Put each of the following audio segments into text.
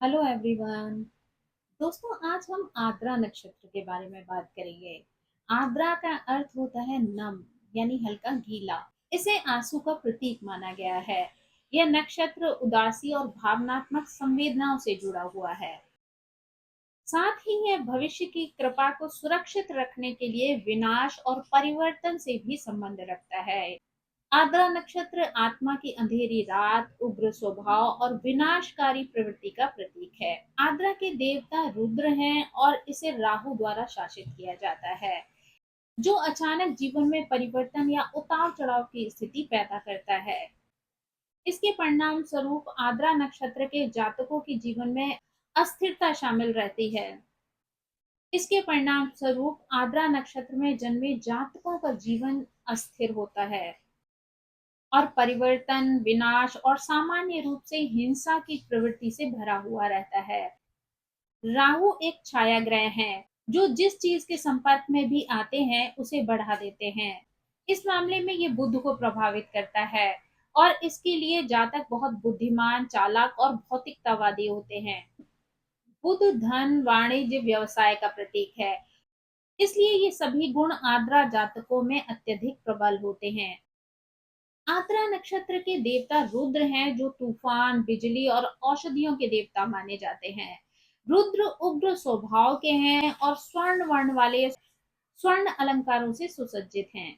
Hello everyone. दोस्तों, आज हम आर्द्रा नक्षत्र के बारे में बात करेंगे। आर्द्रा का अर्थ होता है नम, यानी हल्का गीला। इसे आंसू का प्रतीक माना गया है। यह नक्षत्र उदासी और भावनात्मक संवेदनाओं से जुड़ा हुआ है। साथ ही यह भविष्य की कृपा को सुरक्षित रखने के लिए विनाश और परिवर्तन से भी संबंध रखता है। आर्द्रा नक्षत्र आत्मा की अंधेरी रात, उग्र स्वभाव और विनाशकारी प्रवृत्ति का प्रतीक है। आर्द्रा के देवता रुद्र हैं और इसे राहु द्वारा शासित किया जाता है, जो अचानक जीवन में परिवर्तन या उतार चढ़ाव की स्थिति पैदा करता है। इसके परिणाम स्वरूप आर्द्रा नक्षत्र के जातकों के जीवन में अस्थिरता शामिल रहती है। इसके परिणाम स्वरूप आर्द्रा नक्षत्र में जन्मे जातकों का जीवन अस्थिर होता है और परिवर्तन, विनाश और सामान्य रूप से हिंसा की प्रवृत्ति से भरा हुआ रहता है। राहु एक छाया ग्रह है, जो जिस चीज के संपर्क में भी आते हैं उसे बढ़ा देते हैं। इस मामले में ये बुध को प्रभावित करता है और इसके लिए जातक बहुत बुद्धिमान, चालाक और भौतिकतावादी होते हैं। बुध धन, वाणिज्य, व्यवसाय का प्रतीक है। इसलिए ये सभी गुण आर्द्रा जातकों में अत्यधिक प्रबल होते हैं। आर्द्रा नक्षत्र के देवता रुद्र हैं, जो तूफान, बिजली और औषधियों के देवता माने जाते हैं। रुद्र उग्र स्वभाव के हैं और स्वर्ण वर्ण वाले स्वर्ण अलंकारों से सुसज्जित हैं।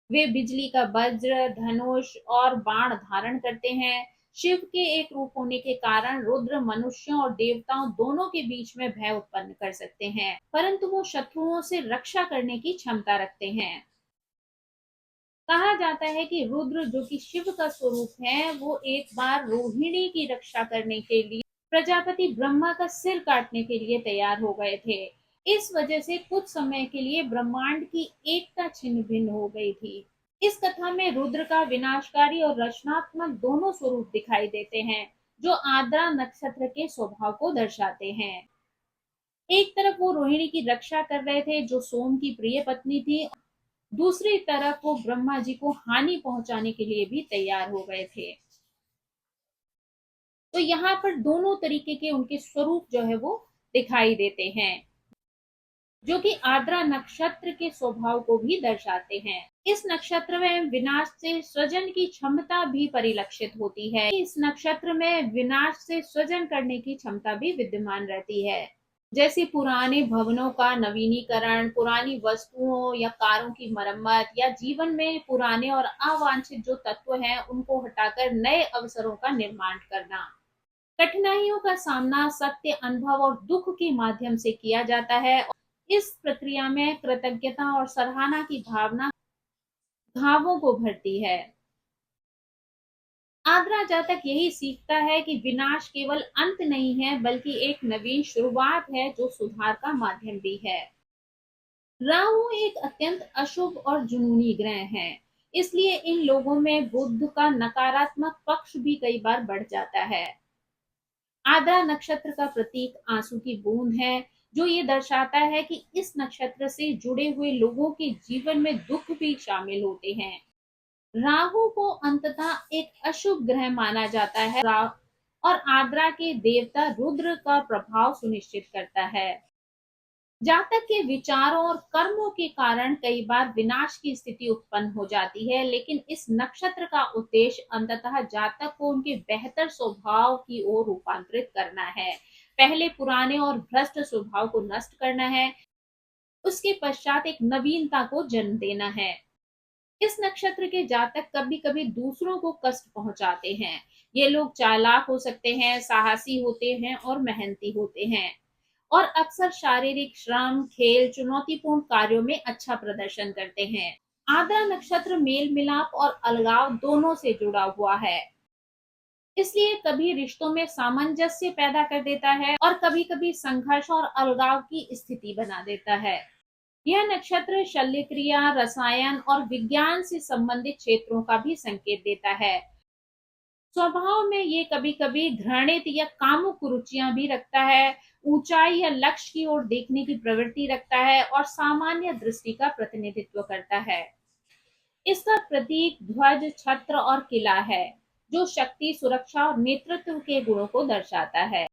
वे बिजली का वज्र, धनुष और बाण धारण करते हैं। शिव के एक रूप होने के कारण रुद्र मनुष्यों और देवताओं दोनों के बीच में भय उत्पन्न कर सकते हैं, परंतु वो शत्रुओं से रक्षा करने की क्षमता रखते हैं। कहा जाता है कि रुद्र, जो कि शिव का स्वरूप है, वो एक बार रोहिणी की रक्षा करने के लिए प्रजापति ब्रह्मा का सिर काटने के लिए तैयार हो गए थे। इस वजह से कुछ समय के लिए ब्रह्मांड की एकता छिन्न भिन्न हो गई थी। इस कथा में रुद्र का विनाशकारी और रचनात्मक दोनों स्वरूप दिखाई देते हैं, जो आर्द्रा नक्षत्र के स्वभाव को दर्शाते हैं। एक तरफ वो रोहिणी की रक्षा कर रहे थे, जो सोम की प्रिय पत्नी थी। दूसरी तरफ वो ब्रह्मा जी को हानि पहुंचाने के लिए भी तैयार हो गए थे। तो यहाँ पर दोनों तरीके के उनके स्वरूप जो है वो दिखाई देते हैं, जो कि आर्द्रा नक्षत्र के स्वभाव को भी दर्शाते हैं। इस नक्षत्र में विनाश से सृजन की क्षमता भी परिलक्षित होती है। इस नक्षत्र में विनाश से सृजन करने की क्षमता भी विद्यमान रहती है, जैसे पुराने भवनों का नवीनीकरण, पुरानी वस्तुओं या कारों की मरम्मत, या जीवन में पुराने और अवांछित जो तत्व हैं उनको हटाकर नए अवसरों का निर्माण करना। कठिनाइयों का सामना सत्य, अनुभव और दुख के माध्यम से किया जाता है। इस प्रक्रिया में कृतज्ञता और सराहना की भावना घावों को भरती है। आर्द्रा जातक यही सीखता है कि विनाश केवल अंत नहीं है, बल्कि एक नवीन शुरुआत है, जो सुधार का माध्यम भी है। राहु एक अत्यंत अशुभ और जुनूनी ग्रह है, इसलिए इन लोगों में बुद्ध का नकारात्मक पक्ष भी कई बार बढ़ जाता है। आद्रा नक्षत्र का प्रतीक आंसू की बूंद है, जो ये दर्शाता है कि इस नक्षत्र से जुड़े हुए लोगों के जीवन में दुख भी शामिल होते हैं। राहु को अंततः एक अशुभ ग्रह माना जाता है और आद्रा के देवता रुद्र का प्रभाव सुनिश्चित करता है। जातक के विचारों और कर्मों के कारण कई बार विनाश की स्थिति उत्पन्न हो जाती है, लेकिन इस नक्षत्र का उद्देश्य अंततः जातक को उनके बेहतर स्वभाव की ओर रूपांतरित करना है। पहले पुराने और भ्रष्ट स्वभाव को नष्ट करना है, उसके पश्चात एक नवीनता को जन्म देना है। इस नक्षत्र के जातक कभी कभी दूसरों को कष्ट पहुंचाते हैं। ये लोग चालाक हो सकते हैं, साहसी होते हैं और मेहनती होते हैं, और अक्सर शारीरिक श्रम, खेल, चुनौतीपूर्ण कार्यों में अच्छा प्रदर्शन करते हैं। आद्रा नक्षत्र मेल मिलाप और अलगाव दोनों से जुड़ा हुआ है, इसलिए कभी रिश्तों में सामंजस्य पैदा कर देता है और कभी कभी संघर्ष और अलगाव की स्थिति बना देता है। यह नक्षत्र शल्य क्रिया, रसायन और विज्ञान से संबंधित क्षेत्रों का भी संकेत देता है। स्वभाव में ये कभी कभी घृणित या कामुक रुचियां भी रखता है, ऊंचाई या लक्ष्य की ओर देखने की प्रवृत्ति रखता है और सामान्य दृष्टि का प्रतिनिधित्व करता है। इसका प्रतीक ध्वज, छत्र और किला है। जो शक्ति, सुरक्षा और नेतृत्व के गुणों को दर्शाता है।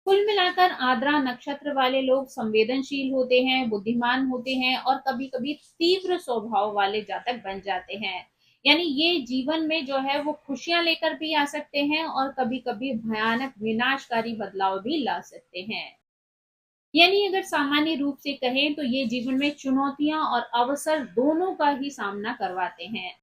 कुल मिलाकर आर्द्रा नक्षत्र वाले लोग संवेदनशील होते हैं, बुद्धिमान होते हैं और कभी-कभी तीव्र स्वभाव वाले जातक बन जाते हैं। यानी ये जीवन में जो है वो खुशियां लेकर भी आ सकते हैं और कभी-कभी भयानक विनाशकारी बदलाव भी ला सकते हैं। यानी अगर सामान्य रूप से कहें तो ये जीवन में चुनौतियां और अवसर दोनों का ही सामना करवाते हैं।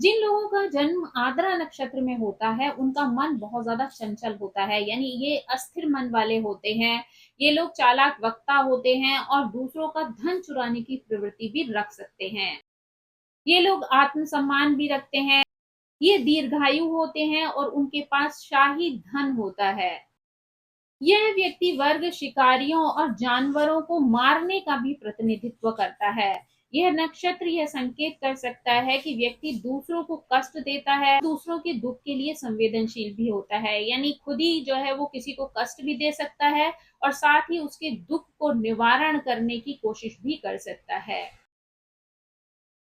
जिन लोगों का जन्म आर्द्रा नक्षत्र में होता है, उनका मन बहुत ज़्यादा चंचल होता है, यानी ये अस्थिर मन वाले होते हैं। ये लोग चालाक वक्ता होते हैं और दूसरों का धन चुराने की प्रवृत्ति भी रख सकते हैं। ये लोग आत्मसम्मान भी रखते हैं। ये दीर्घायु होते हैं और उनके पास शाही धन होता है। यह व्यक्ति वर्ग शिकारियों और जानवरों को मारने का भी प्रतिनिधित्व करता है। यह नक्षत्र यह संकेत कर सकता है कि व्यक्ति दूसरों को कष्ट देता है, दूसरों के दुख के लिए संवेदनशील भी होता है। यानी खुद ही जो है वो किसी को कष्ट भी दे सकता है और साथ ही उसके दुख को निवारण करने की कोशिश भी कर सकता है।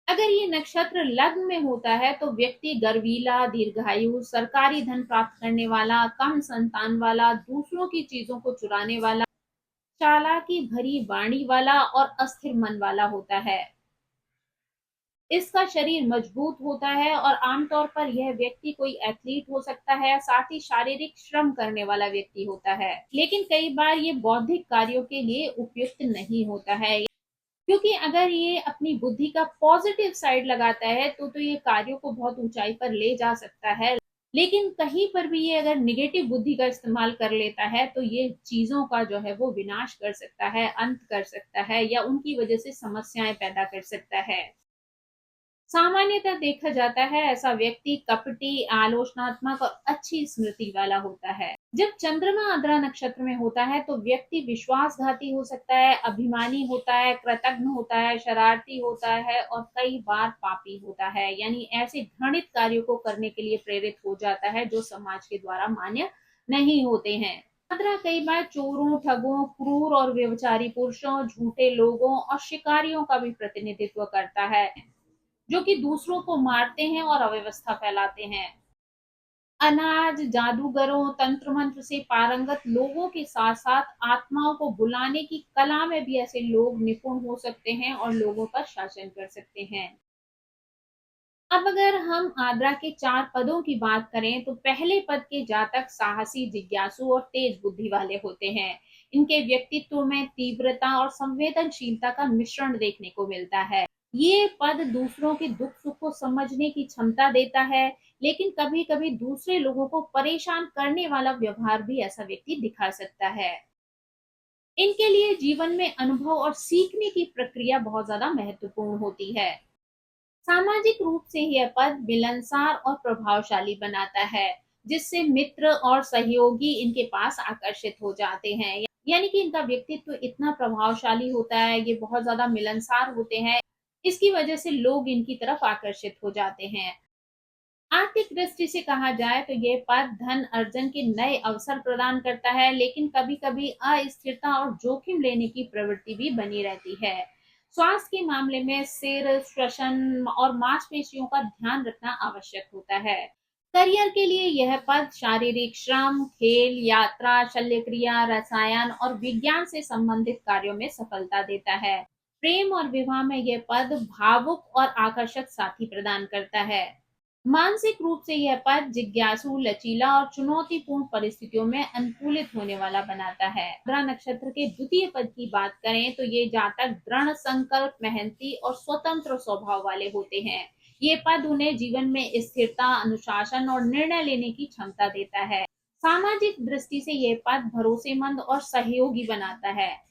अगर ये नक्षत्र लग्न में होता है तो व्यक्ति गर्वीला, दीर्घायु, सरकारी धन प्राप्त करने वाला, कम संतान वाला, दूसरों की चीजों को चुराने वाला, चालाकी भरी वाणी वाला और अस्थिर मन वाला होता है। इसका शरीर मजबूत होता है और आमतौर पर यह व्यक्ति कोई एथलीट हो सकता है, साथ ही शारीरिक श्रम करने वाला व्यक्ति होता है। लेकिन कई बार ये बौद्धिक कार्यों के लिए उपयुक्त नहीं होता है, क्योंकि अगर ये अपनी बुद्धि का पॉजिटिव साइड लगाता है तो ये कार्यों को बहुत ऊंचाई पर ले जा सकता है। लेकिन कहीं पर भी ये अगर निगेटिव बुद्धि का इस्तेमाल कर लेता है तो ये चीजों का जो है वो विनाश कर सकता है, अंत कर सकता है या उनकी वजह से समस्याएं पैदा कर सकता है। सामान्यतः देखा जाता है ऐसा व्यक्ति कपटी, आलोचनात्मक और अच्छी स्मृति वाला होता है। जब चंद्रमा आर्द्रा नक्षत्र में होता है तो व्यक्ति विश्वासघाती हो सकता है, अभिमानी होता है, कृतघ्न होता है, शरारती होता है और कई बार पापी होता है। यानी ऐसे घृणित कार्यों को करने के लिए प्रेरित हो जाता है जो समाज के द्वारा मान्य नहीं होते हैं। आर्द्रा कई बार चोरों, ठगों, क्रूर और व्यभिचारी पुरुषों, झूठे लोगों और शिकारियों का भी प्रतिनिधित्व करता है, जो कि दूसरों को मारते हैं और अव्यवस्था फैलाते हैं। अनाज, जादूगरों, तंत्र मंत्र से पारंगत लोगों के साथ साथ आत्माओं को बुलाने की कला में भी ऐसे लोग निपुण हो सकते हैं और लोगों पर शासन कर सकते हैं। अब अगर हम आर्द्रा के 4 पदों की बात करें तो पहले पद के जातक साहसी, जिज्ञासु और तेज बुद्धि वाले होते हैं। इनके व्यक्तित्व में तीव्रता और संवेदनशीलता का मिश्रण देखने को मिलता है। ये पद दूसरों के दुख सुख को समझने की क्षमता देता है, लेकिन कभी कभी दूसरे लोगों को परेशान करने वाला व्यवहार भी ऐसा व्यक्ति दिखा सकता है। इनके लिए जीवन में अनुभव और सीखने की प्रक्रिया बहुत ज्यादा महत्वपूर्ण होती है। सामाजिक रूप से यह पद मिलनसार और प्रभावशाली बनाता है, जिससे मित्र और सहयोगी इनके पास आकर्षित हो जाते हैं। यानी कि इनका व्यक्तित्व इतना प्रभावशाली होता है, ये बहुत ज्यादा मिलनसार होते हैं, इसकी वजह से लोग इनकी तरफ आकर्षित हो जाते हैं। आर्थिक दृष्टि से कहा जाए तो ये पद धन अर्जन के नए अवसर प्रदान करता है, लेकिन कभी-कभी अस्थिरता और जोखिम लेने की प्रवृत्ति भी बनी रहती है। स्वास्थ्य के मामले में सिर, श्वसन और मांसपेशियों का ध्यान रखना आवश्यक होता है। करियर के लिए यह पद शारीरिक श्रम, खेल, यात्रा, शल्य क्रिया, रसायन और विज्ञान से संबंधित कार्यों में सफलता देता है। प्रेम और विवाह में यह पद भावुक और आकर्षक साथी प्रदान करता है। मानसिक रूप से यह पद जिज्ञासु, लचीला और चुनौतीपूर्ण परिस्थितियों में अनुकूलित होने वाला बनाता है। आर्द्रा नक्षत्र के द्वितीय पद की बात करें तो ये जातक दृढ़ संकल्प, मेहनती और स्वतंत्र स्वभाव वाले होते हैं। ये पद उन्हें जीवन में स्थिरता, अनुशासन और निर्णय लेने की क्षमता देता है। सामाजिक दृष्टि से यह पद भरोसेमंद और सहयोगी बनाता है।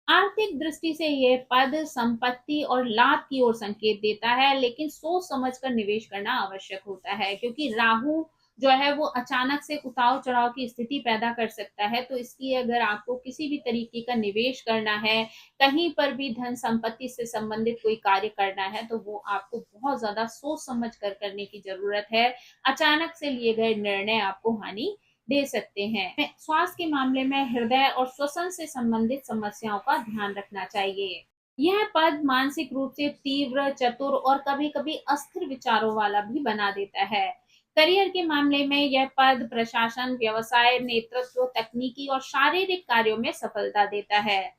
आर्थिक दृष्टि से यह पद संपत्ति और लाभ की ओर संकेत देता है, लेकिन सोच समझकर निवेश करना आवश्यक होता है, क्योंकि राहु जो है वो अचानक से उतार चढ़ाव की स्थिति पैदा कर सकता है। तो इसलिए अगर आपको किसी भी तरीके का निवेश करना है, कहीं पर भी धन संपत्ति से संबंधित कोई कार्य करना है, तो वो आपको बहुत ज्यादा सोच समझ कर करने की जरूरत है। अचानक से लिए गए निर्णय आपको हानि दे सकते हैं। स्वास्थ्य के मामले में हृदय और श्वसन से संबंधित समस्याओं का ध्यान रखना चाहिए। यह पद मानसिक रूप से तीव्र, चतुर और कभी-कभी अस्थिर विचारों वाला भी बना देता है। करियर के मामले में यह पद प्रशासन, व्यवसाय, नेतृत्व, तकनीकी और शारीरिक कार्यों में सफलता देता है।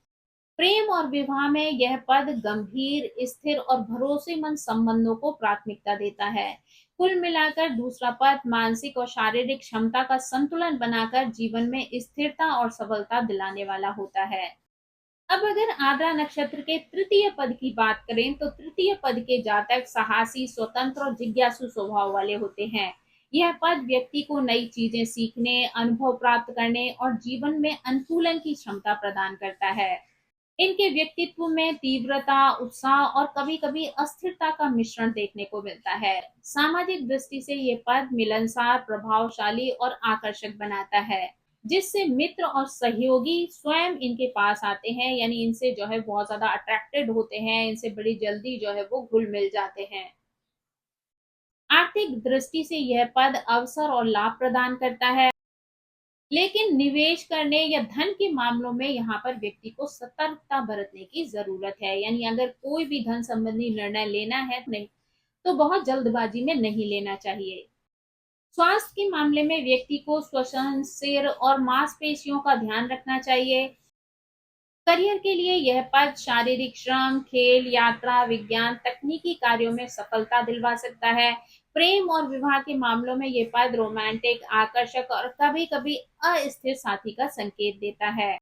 प्रेम और विवाह में यह पद गंभीर, स्थिर और भरोसेमंद संबंधों को प्राथमिकता देता है। कुल मिलाकर दूसरा पद मानसिक और शारीरिक क्षमता का संतुलन बनाकर जीवन में स्थिरता और सबलता दिलाने वाला होता है। अब अगर आद्रा नक्षत्र के तृतीय पद की बात करें तो तृतीय पद के जातक साहसी, स्वतंत्र और जिज्ञासु स्वभाव वाले होते हैं। यह पद व्यक्ति को नई चीजें सीखने, अनुभव प्राप्त करने और जीवन में अनुकूलन की क्षमता प्रदान करता है। इनके व्यक्तित्व में तीव्रता, उत्साह और कभी-कभी अस्थिरता का मिश्रण देखने को मिलता है। सामाजिक दृष्टि से ये पद मिलनसार, प्रभावशाली और आकर्षक बनाता है, जिससे मित्र और सहयोगी स्वयं इनके पास आते हैं, यानी इनसे जो है बहुत ज्यादा अट्रैक्टेड होते हैं, इनसे बड़ी जल्दी जो है वो घुल मिल जाते हैं। आर्थिक दृष्टि से यह पद अवसर और लाभ प्रदान करता है, लेकिन निवेश करने या धन के मामलों में यहाँ पर व्यक्ति को सतर्कता बरतने की जरूरत है। यानी अगर कोई भी धन संबंधी निर्णय लेना है नहीं, तो बहुत जल्दबाजी में नहीं लेना चाहिए। स्वास्थ्य के मामले में व्यक्ति को श्वसन, सिर और मांसपेशियों का ध्यान रखना चाहिए। करियर के लिए यह पद शारीरिक श्रम, खेल, यात्रा, विज्ञान, तकनीकी कार्यों में सफलता दिलवा सकता है। प्रेम और विवाह के मामलों में यह पद रोमांटिक, आकर्षक और कभी-कभी अस्थिर साथी का संकेत देता है।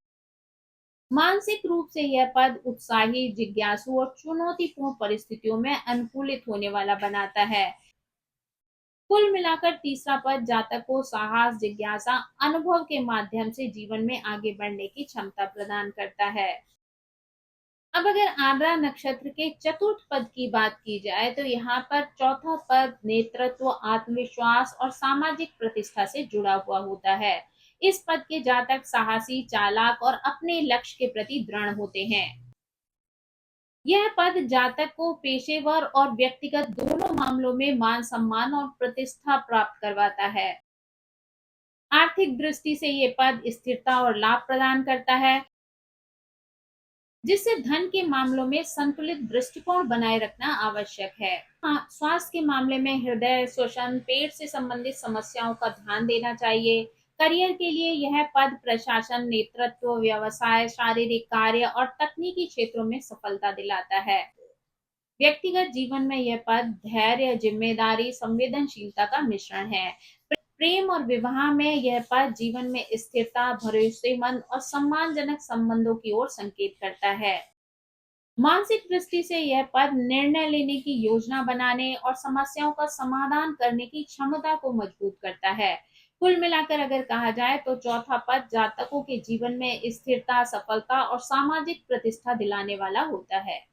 मानसिक रूप से यह पद उत्साही, जिज्ञासु और चुनौतीपूर्ण परिस्थितियों में अनुकूलित होने वाला बनाता है। कुल मिलाकर तीसरा पद जातक को साहस, जिज्ञासा, अनुभव के माध्यम से जीवन में आगे बढ़ने की क्षमता प्रदान करता है। अब अगर आद्रा नक्षत्र के चतुर्थ पद की बात की जाए तो यहाँ पर चौथा पद नेतृत्व, आत्मविश्वास और सामाजिक प्रतिष्ठा से जुड़ा हुआ होता है। इस पद के जातक साहसी, चालाक और अपने लक्ष्य के प्रति दृढ़ होते हैं। यह पद जातक को पेशेवर और व्यक्तिगत दोनों मामलों में मान सम्मान और प्रतिष्ठा प्राप्त करवाता है। आर्थिक दृष्टि से ये पद स्थिरता और लाभ प्रदान करता है, जिससे धन के मामलों में संतुलित दृष्टिकोण बनाए रखना आवश्यक है। हाँ, स्वास्थ्य के मामले में हृदय, श्वसन, पेट से संबंधित समस्याओं का ध्यान देना चाहिए। करियर के लिए यह पद प्रशासन, नेतृत्व, व्यवसाय, शारीरिक कार्य और तकनीकी क्षेत्रों में सफलता दिलाता है। व्यक्तिगत जीवन में यह पद धैर्य, जिम्मेदारी, संवेदनशीलता का मिश्रण है। प्रेम और विवाह में यह पद जीवन में स्थिरता, भरोसेमंद और सम्मानजनक संबंधों की ओर संकेत करता है। मानसिक दृष्टि से यह पद निर्णय लेने की योजना बनाने और समस्याओं का समाधान करने की क्षमता को मजबूत करता है। कुल मिलाकर अगर कहा जाए तो चौथा पद जातकों के जीवन में स्थिरता, सफलता और सामाजिक प्रतिष्ठा दिलाने वाला होता है।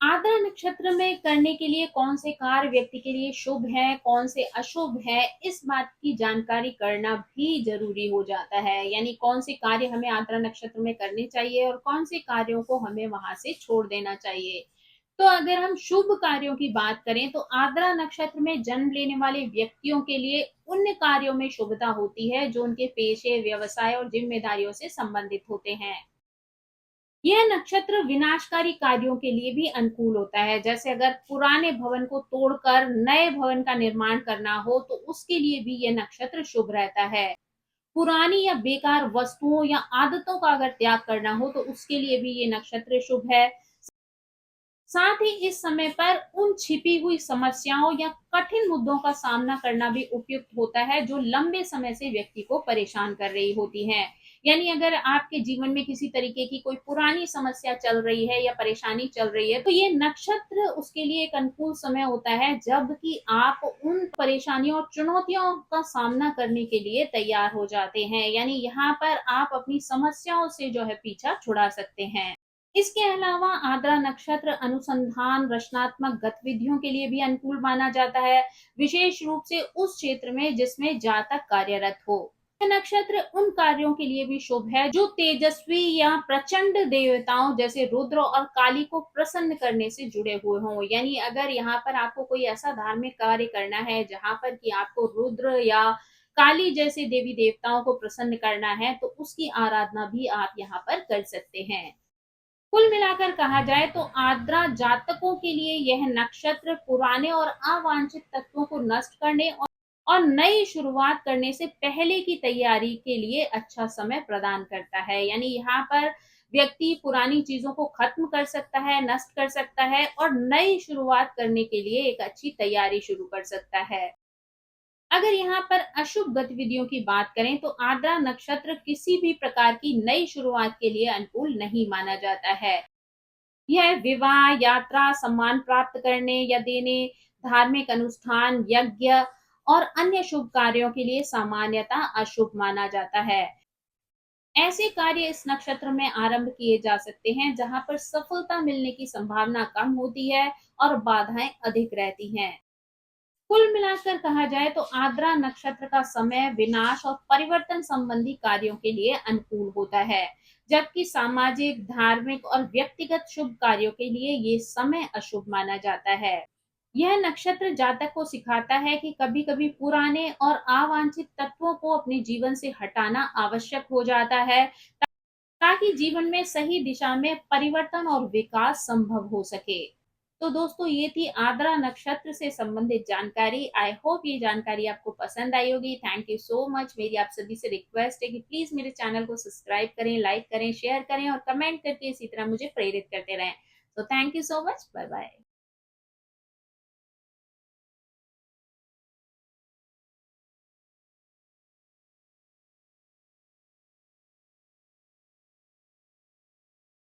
आद्रा नक्षत्र में करने के लिए कौन से कार्य व्यक्ति के लिए शुभ है, कौन से अशुभ है, इस बात की जानकारी करना भी जरूरी हो जाता है। यानी कौन से कार्य हमें आद्रा नक्षत्र में करने चाहिए और कौन से कार्यों को हमें वहां से छोड़ देना चाहिए। तो अगर हम शुभ कार्यों की बात करें तो आद्रा नक्षत्र में जन्म लेने वाले व्यक्तियों के लिए उन कार्यों में शुभता होती है जो उनके पेशे, व्यवसाय और जिम्मेदारियों से संबंधित होते हैं। यह नक्षत्र विनाशकारी कार्यों के लिए भी अनुकूल होता है। जैसे अगर पुराने भवन को तोड़कर नए भवन का निर्माण करना हो तो उसके लिए भी यह नक्षत्र शुभ रहता है। पुरानी या बेकार वस्तुओं या आदतों का अगर त्याग करना हो तो उसके लिए भी ये नक्षत्र शुभ है। साथ ही इस समय पर उन छिपी हुई समस्याओं या कठिन मुद्दों का सामना करना भी उपयुक्त होता है जो लंबे समय से व्यक्ति को परेशान कर रही होती हैं। यानी अगर आपके जीवन में किसी तरीके की कोई पुरानी समस्या चल रही है या परेशानी चल रही है तो ये नक्षत्र उसके लिए एक अनुकूल समय होता है जबकि आप उन परेशानियों और चुनौतियों का सामना करने के लिए तैयार हो जाते हैं। यानी यहाँ पर आप अपनी समस्याओं से जो है पीछा छुड़ा सकते हैं। इसके अलावा आद्रा नक्षत्र अनुसंधान, रचनात्मक गतिविधियों के लिए भी अनुकूल माना जाता है, विशेष रूप से उस क्षेत्र में जिसमें जातक कार्यरत हो। यह नक्षत्र उन कार्यों के लिए भी शुभ है जो तेजस्वी या प्रचंड देवताओं जैसे रुद्र और काली को प्रसन्न करने से जुड़े हुए हों। यानी अगर यहाँ पर आपको कोई ऐसा धार्मिक कार्य करना है जहाँ पर कि आपको रुद्र या काली जैसे देवी देवताओं को प्रसन्न करना है तो उसकी आराधना भी आप यहाँ पर कर सकते हैं। कुल मिलाकर कहा जाए तो आर्द्रा जातकों के लिए यह नक्षत्र पुराने और अवांछित तत्वों को नष्ट करने और नई शुरुआत करने से पहले की तैयारी के लिए अच्छा समय प्रदान करता है। यानी यहाँ पर व्यक्ति पुरानी चीजों को खत्म कर सकता है, नष्ट कर सकता है और नई शुरुआत करने के लिए एक अच्छी तैयारी शुरू कर सकता है। अगर यहाँ पर अशुभ गतिविधियों की बात करें तो आर्द्रा नक्षत्र किसी भी प्रकार की नई शुरुआत के लिए अनुकूल नहीं माना जाता है। यह विवाह, यात्रा, सम्मान प्राप्त करने या देने, धार्मिक अनुष्ठान, यज्ञ और अन्य शुभ कार्यों के लिए सामान्यतः अशुभ माना जाता है। ऐसे कार्य इस नक्षत्र में आरंभ किए जा सकते हैं जहां पर सफलता मिलने की संभावना कम होती है और बाधाएं अधिक रहती हैं। कुल मिलाकर कहा जाए तो आर्द्रा नक्षत्र का समय विनाश और परिवर्तन संबंधी कार्यों के लिए अनुकूल होता है, जबकि सामाजिक, धार्मिक और व्यक्तिगत शुभ कार्यों के लिए ये समय अशुभ माना जाता है। यह नक्षत्र जातक को सिखाता है कि कभी-कभी पुराने और अवांछित तत्वों को अपने जीवन से हटाना आवश्यक हो जाता है, ताकि जीवन में सही दिशा में परिवर्तन और विकास संभव हो सके। तो दोस्तों, ये थी आर्द्रा नक्षत्र से संबंधित जानकारी। आई होप ये जानकारी आपको पसंद आई होगी। Thank you so much. मेरी आप सभी से रिक्वेस्ट है कि प्लीज मेरे चैनल को सब्सक्राइब करें, लाइक करें, शेयर करें और कमेंट करके इसी तरह मुझे प्रेरित करते रहें। तो thank you so much. Bye bye.